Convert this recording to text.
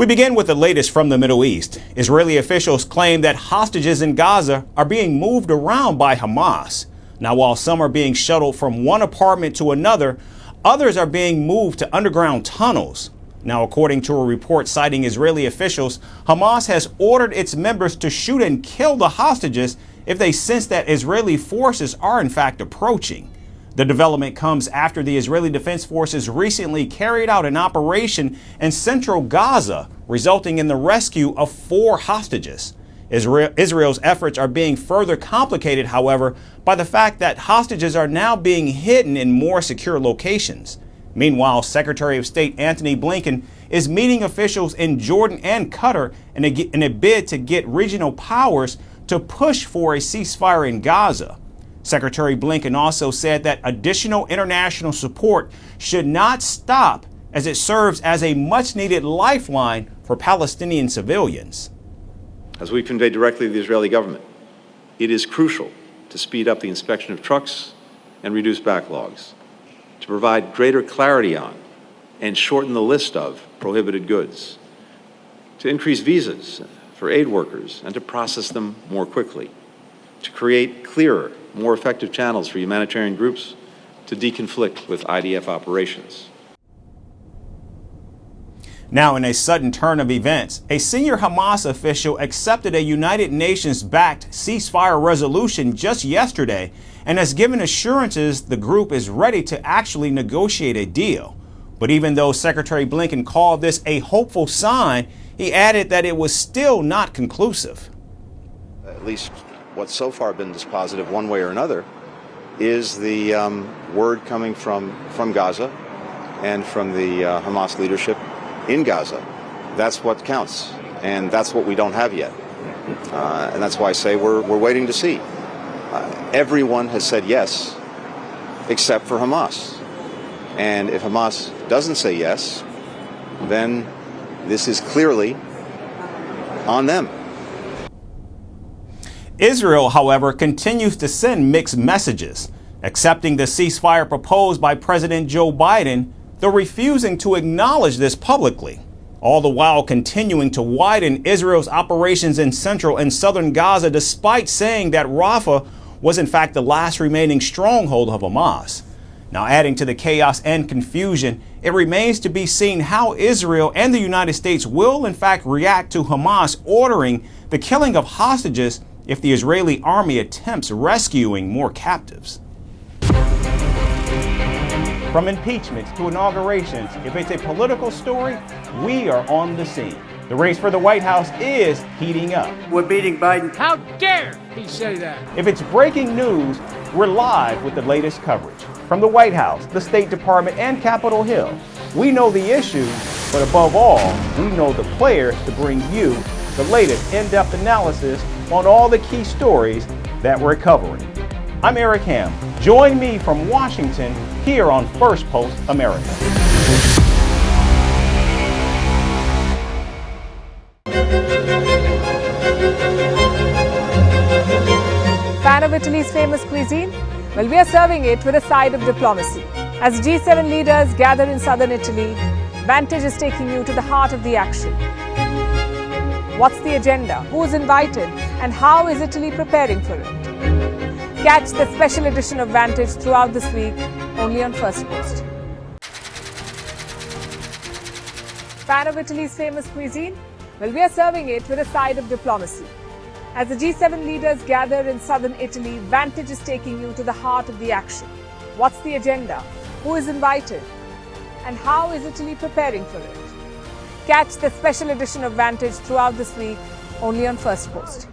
We begin with the latest from the Middle East. Israeli officials claim that hostages in Gaza are being moved around by Hamas. Now, while some are being shuttled from one apartment to another, others are being moved to underground tunnels. Now, according to a report citing Israeli officials, Hamas has ordered its members to shoot and kill the hostages if they sense that Israeli forces are in fact approaching. The development comes after the Israeli Defense Forces recently carried out an operation in Central Gaza, resulting in the rescue of 4 hostages. Israel's efforts are being further complicated, however, by the fact that hostages are now being hidden in more secure locations. Meanwhile, Secretary of State Antony Blinken is meeting officials in Jordan and Qatar in a bid to get regional powers to push for a ceasefire in Gaza. Secretary Blinken also said that additional international support should not stop as it serves as a much-needed lifeline for Palestinian civilians. As we conveyed directly to the Israeli government, it is crucial to speed up the inspection of trucks and reduce backlogs, to provide greater clarity on and shorten the list of prohibited goods, to increase visas for aid workers and to process them more quickly, to create clearer, more effective channels for humanitarian groups to deconflict with IDF operations. Now, in a sudden turn of events, a senior Hamas official accepted a United Nations-backed ceasefire resolution just yesterday and has given assurances the group is ready to actually negotiate a deal. But even though Secretary Blinken called this a hopeful sign, he added that it was still not conclusive. At least what's so far been dispositive one way or another is the word coming from Gaza and from the Hamas leadership in Gaza. That's what counts, and that's what we don't have yet. And that's why I say we're waiting to see. Everyone has said yes, except for Hamas. And if Hamas doesn't say yes, then this is clearly on them. Israel, however, continues to send mixed messages, accepting the ceasefire proposed by President Joe Biden, though refusing to acknowledge this publicly, all the while continuing to widen Israel's operations in central and southern Gaza, despite saying that Rafah was in fact the last remaining stronghold of Hamas. Now, adding to the chaos and confusion, it remains to be seen how Israel and the United States will in fact react to Hamas ordering the killing of hostages if the Israeli army attempts rescuing more captives. From impeachments to inaugurations, if it's a political story, we are on the scene. The race for the White House is heating up. We're beating Biden. How dare he say that? If it's breaking news, we're live with the latest coverage. From the White House, the State Department, and Capitol Hill, we know the issues, but above all, we know the players to bring you the latest in-depth analysis on all the key stories that we're covering. I'm Eric Ham. Join me from Washington here on Firstpost America. Fan of Italy's famous cuisine? Well, we are serving it with a side of diplomacy. As G7 leaders gather in southern Italy, Vantage is taking you to the heart of the action. What's the agenda? Who's invited? And how is Italy preparing for it? Catch the special edition of Vantage throughout this week, only on Firstpost. Fan of Italy's famous cuisine? Well, we are serving it with a side of diplomacy. As the G7 leaders gather in southern Italy, Vantage is taking you to the heart of the action. What's the agenda? Who is invited? And how is Italy preparing for it? Catch the special edition of Vantage throughout this week, only on Firstpost.